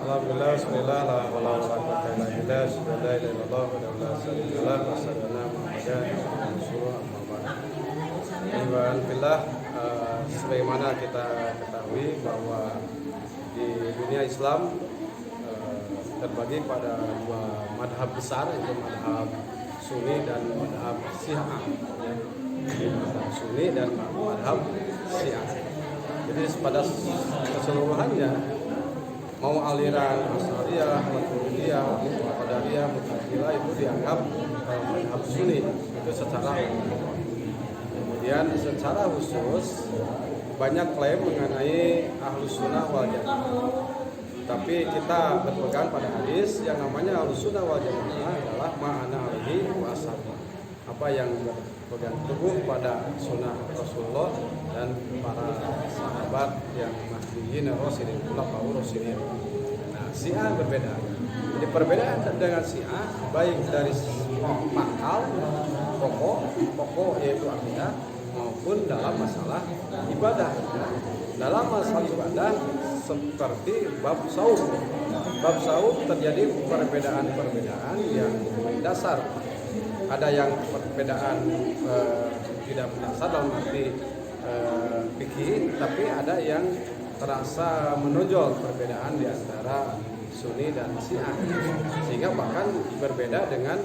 Alhamdulillah, bismillah, la haula wala quwwata illa billah, syada la ilaha illallah wa la syarika lah, wa asyhadu anna Muhammadan rasulullah amma ba'd. Iwan fillah, sebagaimana kita ketahui bahwa di dunia Islam terbagi pada dua madhab besar, yaitu madhab Sunni dan madhab Syiah. Madhab Sunni dan madhab Syiah. Jadi pada keseluruhannya, mau aliran Asy'ariyah, Maturidiyah, Qadariyah, Mu'tazilah itu dianggap madhab Sunni itu secara umum. Kemudian secara khusus banyak klaim mengenai Ahlus Sunnah wal Jamaah. Tapi kita berpegang pada hadis yang namanya Ahlus Sunnah wal Jamaah adalah ma'ana alaihi wa ashabi. Apa yang berpegang teguh pada sunnah Rasulullah dan para sahabat yang mahdiyin rasyidin, khulafaur rasyidin. Nah, Syiah berbeda. Jadi perbedaan dengan Syiah baik dari pangkal pokok yaitu akidah maupun dalam masalah ibadah. Dalam masalah ibadah seperti bab saum. Bab saum terjadi perbedaan yang mendasar. Ada yang perbedaan tidak mendasar dalam arti fikih, tapi ada yang terasa menonjol perbedaan di antara Sunni dan Syiah, sehingga bahkan berbeda dengan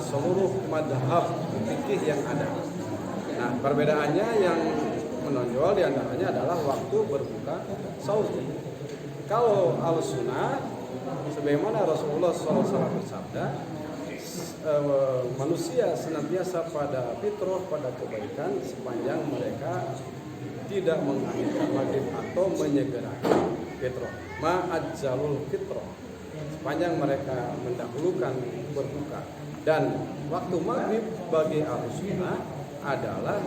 seluruh madhab fikih yang ada. Nah, perbedaannya yang menonjol diantaranya adalah waktu berbuka saum. Kalau Ahlus-Sunnah, sebagaimana Rasulullah SAW bersabda, manusia senantiasa pada fitrah, pada kebaikan sepanjang mereka tidak mengakhirkan maghrib atau menyegerakan fitrah. Ma'ajjalul fitrah, sepanjang mereka mendahulukan berbuka. Dan waktu maghrib bagi Ahlus-Sunnah adalah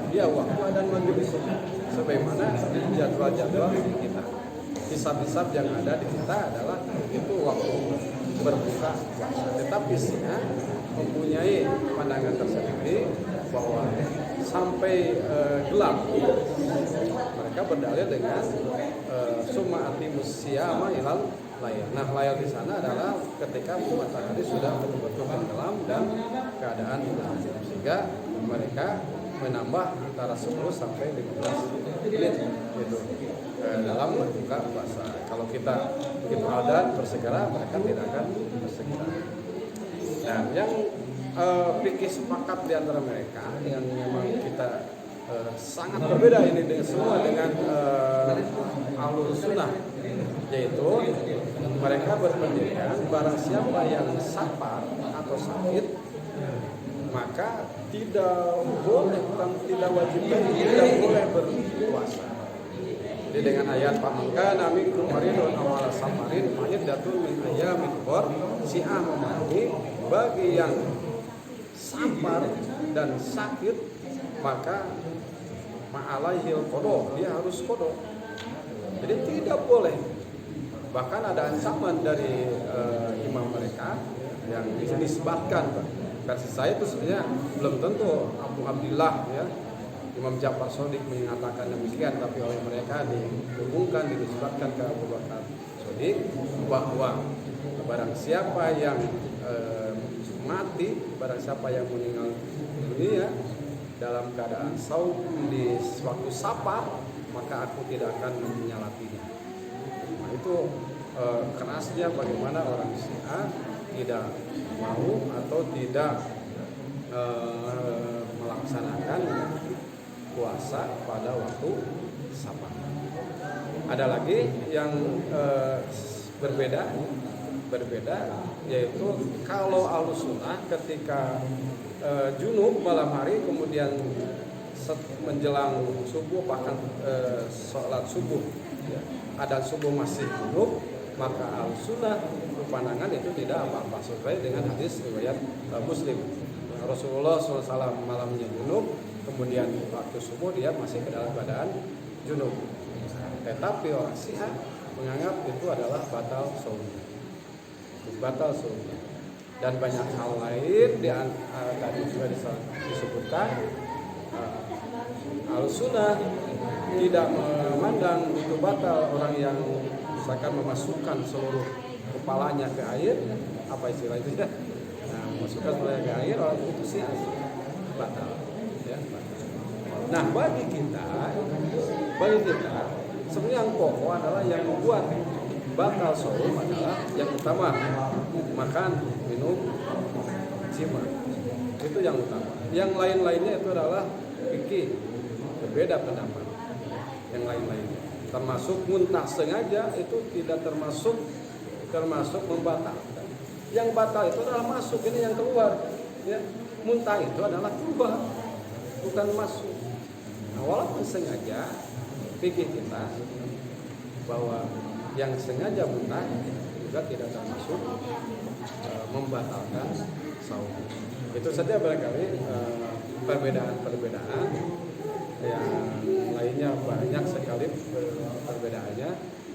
dia waktu adzan maghrib itu, sebagaimana jadwal-jadwal di kita. Hisab-hisab yang ada di kita adalah itu waktu berbuka puasa. Tetapi Syiah mempunyai pandangan tersendiri bahwa sampai gelap mereka berdalil dengan summa atimus siyama ilal layl. Nah, layl di sana adalah ketika matahari sudah betul-betul tenggelam dan keadaan gelap, sehingga mereka menambah antara 10 sampai 15 menit itu dalam berbuka puasa. Kalau kita begitu adzan bersegera, mereka tidak akan bersegera. Dan yang fikih sepakat di antara mereka yang memang kita sangat berbeda ini semua dengan Ahlus Sunnah, yaitu mereka berpendirian barang siapa yang safar atau sakit maka tidak boleh, tidak wajib, tidak boleh berpuasa. Jadi dengan ayat pamangkana minkum maridun aw ala safarin fa'iddatun min ayyamin ukhra, Syiah memahami bagi yang safar dan sakit maka ma'alaihil qada, dia harus qada. Jadi tidak boleh. Bahkan ada ancaman dari imam mereka yang dinisbahkan, versi saya itu sebenarnya belum tentu Abu Abdillah ya, Imam Ja'far Shadiq mengatakan demikian, tapi oleh mereka dihubungkan, dinisbatkan ke Abu Bakar Shadiq bahwa barang siapa yang mati, barang siapa yang meninggal dunia dalam keadaan saum di waktu safar, maka aku tidak akan menyalatinya. Nah, itu kerasnya bagaimana orang Syiah tidak mau atau tidak melaksanakan puasa pada waktu safar. Ada lagi yang berbeda, yaitu kalau Ahlus Sunnah ketika junub malam hari kemudian menjelang subuh bahkan sholat subuh ya, adzan subuh masih junub, maka Ahlus Sunnah pandangan itu tidak apa-apa sesuai dengan hadis riwayat Muslim. Rasulullah SAW malamnya junub, kemudian waktu subuh dia masih ke dalam keadaan junub. Tetapi orang Syiah menganggap itu adalah batal saumnya. Dan banyak hal lain tadi juga disebutkan. Ahlus Sunnah tidak memandang itu batal orang yang misalkan memasukkan seluruh kepalanya ke air, apa istilah itu ya? Nah, memasukkan seluruhnya ke air, orang itu sih batal. Ya, batal. Nah, bagi kita sebenarnya yang pokok adalah yang membuat batal saum adalah yang utama makan, minum, jima. Itu yang utama. Yang lain-lainnya itu adalah fikih, berbeda pendapat. Yang lain-lainnya, termasuk muntah sengaja itu tidak termasuk membatalkan. Yang batal itu adalah masuk, ini yang keluar. Ya, muntah itu adalah keluar, bukan masuk. Nah, walaupun sengaja, fikih kita bahwa yang sengaja muntah juga tidak termasuk membatalkan saum. Itu saja barangkali perbedaan-perbedaan. Yang lainnya banyak sekali perbedaannya,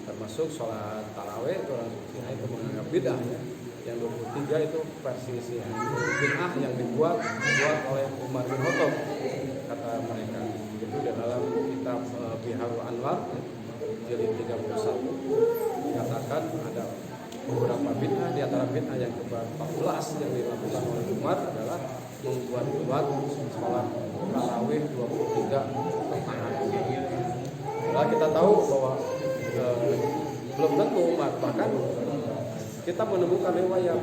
termasuk sholat taraweh orang itu menganggap bid'ah ya. Yang 23 itu perselisihan bid'ah yang dibuat oleh Umar bin Khattab kata mereka. Itu di dalam kitab Biharul Anwar jilid 31 dikatakan ada beberapa bid'ah. Di antara bid'ah yang ke-14 yang dilakukan oleh Umar adalah membuat sholat tarawih 23 rakaat. Nah, kita tahu bahwa belum tentu Umar, bahkan kita menemukan riwayat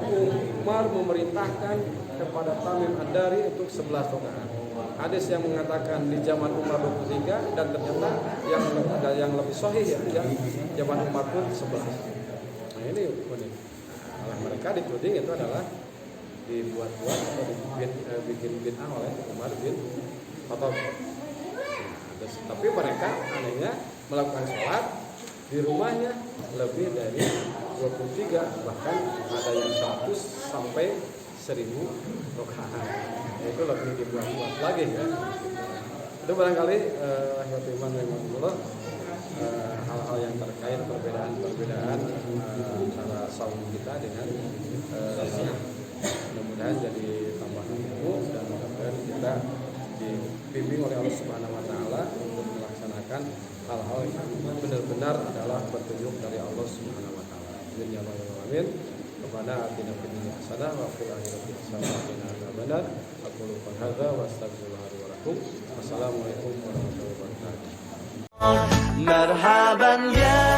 Umar memerintahkan kepada Tamim Ad-Dari untuk 11 rakaat. Hadis yang mengatakan di zaman Umar 23 dan ternyata yang lebih sahih ya, zaman Umar pun 11. Nah, ini unik. Nah, mereka dituding itu adalah dibuat-buat atau bikin bid'ah oleh Umar bin Khattab. Tapi mereka anehnya melakukan sholat di rumahnya lebih dari 23, bahkan ada yang 100 sampai 1000 rakaat. Itu lebih dibuat-buat lagi ya. Itu barangkali iman memang hal-hal yang terkait perbedaan antara saum kita dengan mudah-mudahan jadi tambahan ilmu dan mudah-mudahan kita dibimbing oleh Allah Subhanahu wa taala untuk melaksanakan hal-hal yang benar-benar adalah petunjuk dari Allah Subhanahu wa taala. Amin ya rabbal alamin. Rabbana atina fid dunya hasanah wa fil akhirati hasanah wa qina adzabannar. Aqulu hadza wa astaghfirullah li wa lakum. Wassalamualaikum warahmatullahi wabarakatuh. Marhaban ya